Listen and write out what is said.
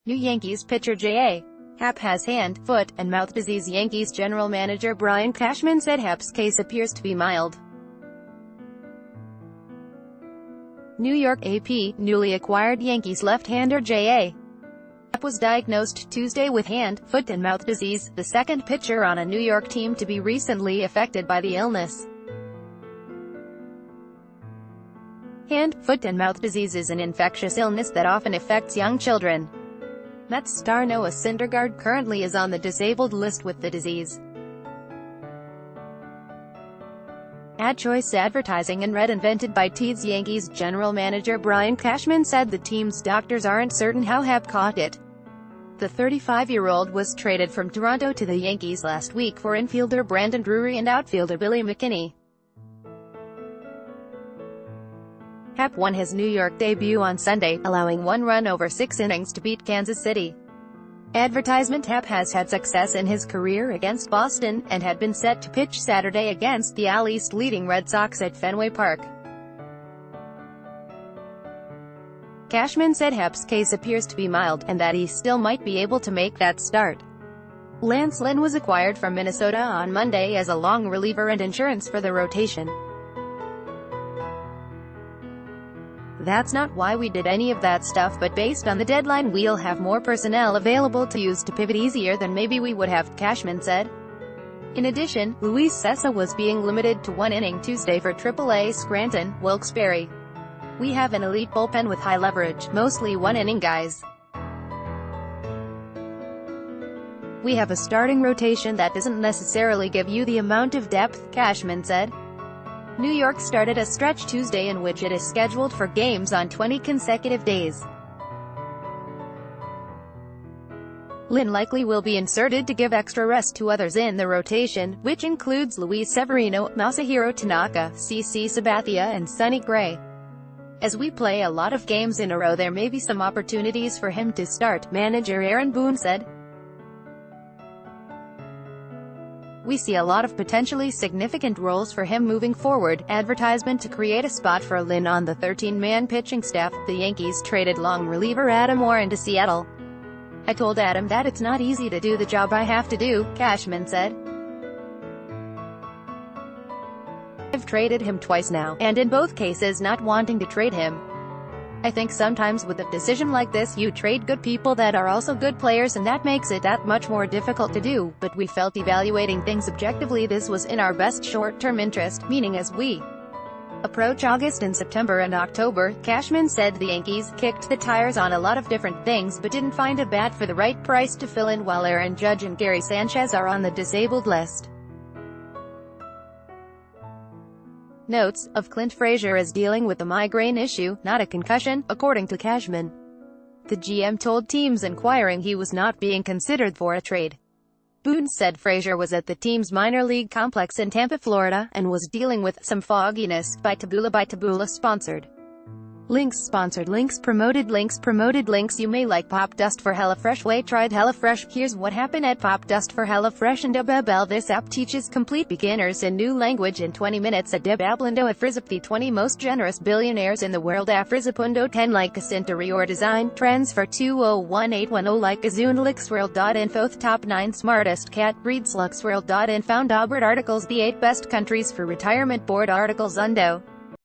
New Yankees pitcher J.A. Happ has hand, foot, and mouth disease. Yankees general manager Brian Cashman said Happ's case appears to be mild. New York AP, newly acquired Yankees left-hander J.A. Happ was diagnosed Tuesday with hand, foot, and mouth disease, the second pitcher on a New York team to be recently affected by the illness. Hand, foot, and mouth disease is an infectious illness that often affects young children. Mets star Noah Syndergaard currently is on the disabled list with the disease. Ad choice advertising and red invented by Tees. Yankees general manager Brian Cashman said the team's doctors aren't certain how Happ caught it. The 35-year-old was traded from Toronto to the Yankees last week for infielder Brandon Drury and outfielder Billy McKinney. Happ won his New York debut on Sunday, allowing one run over 6 innings to beat Kansas City. Advertisement: Happ has had success in his career against Boston, and had been set to pitch Saturday against the AL East leading Red Sox at Fenway Park. Cashman said Happ's case appears to be mild, and that he still might be able to make that start. Lance Lynn was acquired from Minnesota on Monday as a long reliever and insurance for the rotation. "That's not why we did any of that stuff, but based on the deadline we'll have more personnel available to use to pivot easier than maybe we would have," Cashman said. In addition, Luis Cessa was being limited to one inning Tuesday for AAA Scranton, Wilkes-Barre. "We have an elite bullpen with high leverage, mostly one-inning guys. We have a starting rotation that doesn't necessarily give you the amount of depth," Cashman said. New York started a stretch Tuesday in which it is scheduled for games on 20 consecutive days. Lynn likely will be inserted to give extra rest to others in the rotation, which includes Luis Severino, Masahiro Tanaka, CC Sabathia, and Sonny Gray. "As we play a lot of games in a row, there may be some opportunities for him to start," manager Aaron Boone said. "We see a lot of potentially significant roles for him moving forward." Advertisement to create a spot for Lynn on the 13-man pitching staff. The Yankees traded long reliever Adam Warren to Seattle. "I told Adam that it's not easy to do the job I have to do," Cashman said. "I've traded him twice now, and in both cases not wanting to trade him. I think sometimes with a decision like this you trade good people that are also good players, and that makes it that much more difficult to do, but we felt evaluating things objectively this was in our best short-term interest, meaning as we approach August and September and October." Cashman said the Yankees kicked the tires on a lot of different things but didn't find a bat for the right price to fill in while Aaron Judge and Gary Sanchez are on the disabled list. Notes of Clint Frazier is dealing with a migraine issue, not a concussion, according to Cashman. The GM told teams inquiring he was not being considered for a trade. Boone said Frazier was at the team's minor league complex in Tampa, Florida, and was dealing with some fogginess. By Taboola sponsored. Links sponsored. Links promoted. Links promoted. Links. You may like Pop Dust for HelloFresh. Way tried HelloFresh. Here's what happened at Pop Dust for HelloFresh and Debabel. This app teaches complete beginners a new language in 20 minutes. At Debablando Afrizip, the 20 most generous billionaires in the world. Afrizipundo 10 like interior design trends for 201810 like Azunlixworld.info. Top 9 smartest cat breeds. Luxworld.in found Albert articles. The 8 best countries for retirement board articles. Undo.